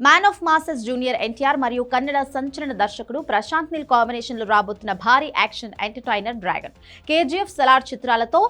Man of masses junior NTR మరియు కన్నడ సంచలన దర్శకుడు ప్రశాంత్ నీల్ కాంబినేషన్ లో రాబోతున్న భారీ action entertainer dragon KGF Salaar చిత్రాలతో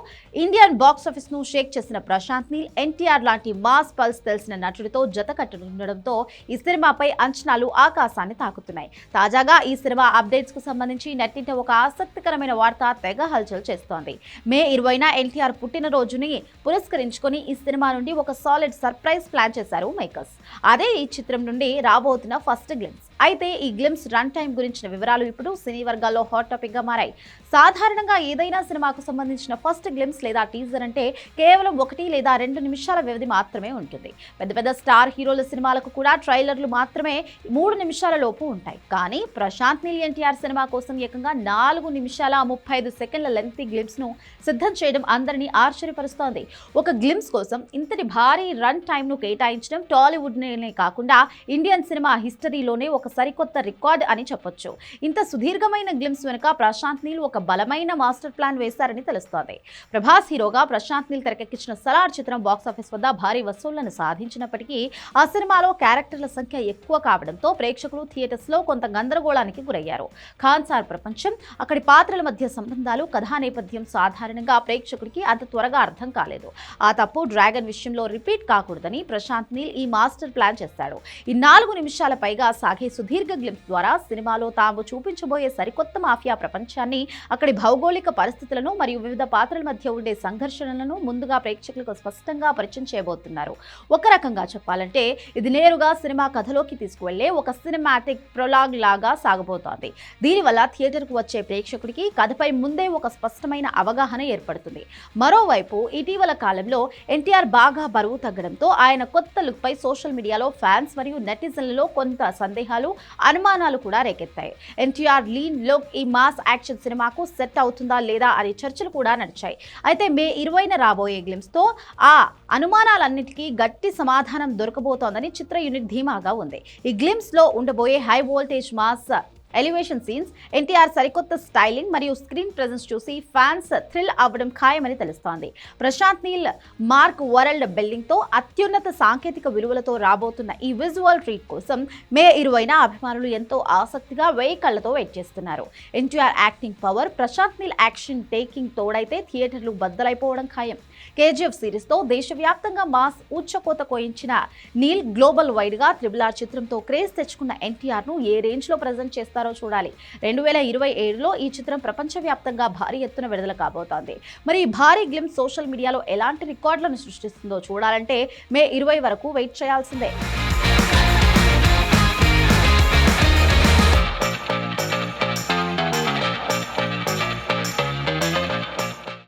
ఇండియన్ బాక్స్ ఆఫీస్ ను షేక్ చేసిన ప్రశాంత్ నీల్ ఎన్టీఆర్ లాంటి మాస్ పల్స్ తెలిసిన నటుడితో జత కట్టనుండడంతో ఈ సినిమాపై అంచనాలు ఆకాశాన్ని తాకుతున్నాయి. తాజాగా ఈ సినిమా అప్డేట్స్ కు సంబంధించి నెట్టింట ఒక ఆసక్తికరమైన వార్త తెగ హల్చల్ చేస్తోంది. మే 20న ఎన్టీఆర్ పుట్టినరోజుని పురస్కరించుకొని ఈ సినిమా నుండి ఒక సాలిడ్ సర్ప్రైజ్ ప్లాన్ చేశారు మేకర్స్. అదే ఈ చిత్రం నుండి రాబోతున్న ఫస్ట్ గ్లిమ్స్. అయితే ఈ గ్లిమ్స్ రన్ టైం గురించిన వివరాలు ఇప్పుడు సినీ వర్గాల్లో హాట్ టాపిక్ గా మారాయి. సాధారణంగా ఏదైనా సినిమాకు సంబంధించిన ఫస్ట్ గ్లిమ్స్ లేదా టీజర్ అంటే కేవలం 1 లేదా 2 నిమిషాల వ్యవధి మాత్రమే ఉంటుంది. పెద్ద పెద్ద స్టార్ హీరోల సినిమాలకు కూడా ట్రైలర్లు మాత్రమే 3 నిమిషాల లోపు ఉంటాయి. కానీ ప్రశాంత్ నీల్ ఎన్టీఆర్ సినిమా కోసం ఏకంగా 4 నిమిషాల 35 సెకండ్ల లెంగ్తీ గ్లిమ్స్ ను సిద్ధం చేయడం అందరినీ ఆశ్చర్యపరుస్తోంది. ఒక గ్లిమ్స్ కోసం ఇంతటి భారీ రన్ టైం ను కేటాయించడం టాలీవుడ్ నే కాకుండా ఇండియన్ సినిమా హిస్టరీలోనే ఒక సరికొత్త రికార్డ్ అని చెప్పొచ్చు. ఇంత సుదీర్ఘమైన గ్లిమ్స్ వెనుక ప్రశాంత్ నీల్ ఒక బలమైన మాస్టర్ ప్లాన్ వేశారని తెలుస్తోంది. ప్రభాస్ హీరోగా ప్రశాంత్ నీల్ తెరకెక్కించిన సలార్ చిత్రం బాక్సాఫీస్ వద్ద భారీ వసూళ్లను సాధించినప్పటికీ ఆ సినిమాలో క్యారెక్టర్ల సంఖ్య ఎక్కువ కావడంతో ప్రేక్షకులు థియేటర్స్ లో కొంత గందరగోళానికి గురయ్యారు. ఖాన్సార్ ప్రపంచం, అక్కడి పాత్రల మధ్య సంబంధాలు, కథా నేపథ్యం సాధారణంగా ప్రేక్షకుడికి అంత త్వరగా అర్థం కాలేదు. ఆ తప్పు డ్రాగన్ విషయంలో రిపీట్ కాకూడదని ప్రశాంత్ నీల్ ఈ మాస్టర్ ప్లాన్ చేశాడు. ఈ 4 నిమిషాల పైగా సాగే సుదీర్ఘ గ్లిమ్స్ ద్వారా సినిమాలో తాము చూపించబోయే సరికొత్త మాఫియా ప్రపంచాన్ని, అక్కడి భౌగోళిక పరిస్థితులను మరియు వివిధ పాత్రల మధ్య ఉండే సంఘర్షణలను ముందుగా ప్రేక్షకులకు స్పష్టంగా పరిచయం చేయబోతున్నారు. ఒక రకంగా చెప్పాలంటే ఇది నేరుగా సినిమా కథలోకి తీసుకువెళ్లే ఒక సినిమాటిక్ ప్రొలాగ్ లాగా సాగబోతోంది. దీనివల్ల థియేటర్కు వచ్చే ప్రేక్షకుడికి కథపై ముందే ఒక స్పష్టమైన అవగాహన ఏర్పడుతుంది. మరోవైపు ఇటీవల కాలంలో ఎన్టీఆర్ బాగా బరువు తగ్గడంతో ఆయన కొత్త లుక్ పై సోషల్ మీడియాలో ఫ్యాన్స్ మరియు నెటిజన్లలో కొంత సందేహాలు, అనుమానాలు కూడా రేకెత్తాయి. ఎన్టీఆర్ లీన్ లుక్ ఈ మాస్ యాక్షన్ సినిమాకు సెట్ అవుతుందా లేదా అనే చర్చలు కూడా నడిచాయి. అయితే మే 20న రాబోయే గ్లిమ్స్ తో ఆ అనుమానాలన్నిటికీ గట్టి సమాధానం దొరకబోతోందని చిత్ర యూనిట్ ధీమాగా ఉంది. ఈ గ్లిమ్స్ లో ఉండబోయే high voltage mass elevation scenes, NTR సరికొత్త స్టైలింగ్ మరియు స్క్రీన్ ప్రెజెన్స్ చూసి ఫ్యాన్స్ థ్రిల్ అవ్వడం ఖాయమని తెలుస్తోంది. Prashanth Neel mark world building తో అత్యున్నత సాంకేతిక విలువలతో రాబోతున్న ఈ విజువల్ ట్రీట్ కోసం మే 20న అభిమానులు ఎంతో ఆసక్తిగా 1000 కళ్లతో వెయిట్ చేస్తున్నారు. NTR acting power, Prashanth Neel action taking తోడైతే థియేటర్లు బద్దలైపోవడం ఖాయం. కేజీఎఫ్ సిరీస్ తో దేశవ్యాప్తంగా మాస్ ఊచకోత కోయించిన నీల్ గ్లోబల్ వైడ్ గా RRR చిత్రంతో క్రేజ్ తెచ్చుకున్న ఎన్టీఆర్ ను ఏ రేంజ్ లో ప్రెజెంట్ చేస్తారో చూడాలి. 2027లో ఈ చిత్రం ప్రపంచవ్యాప్తంగా భారీ ఎత్తున విడుదల కాబోతోంది. మరి ఈ భారీ గ్లిమ్స్ సోషల్ మీడియాలో ఎలాంటి రికార్డులను సృష్టిస్తుందో చూడాలంటే మే 20 వరకు వెయిట్ చేయాల్సిందే.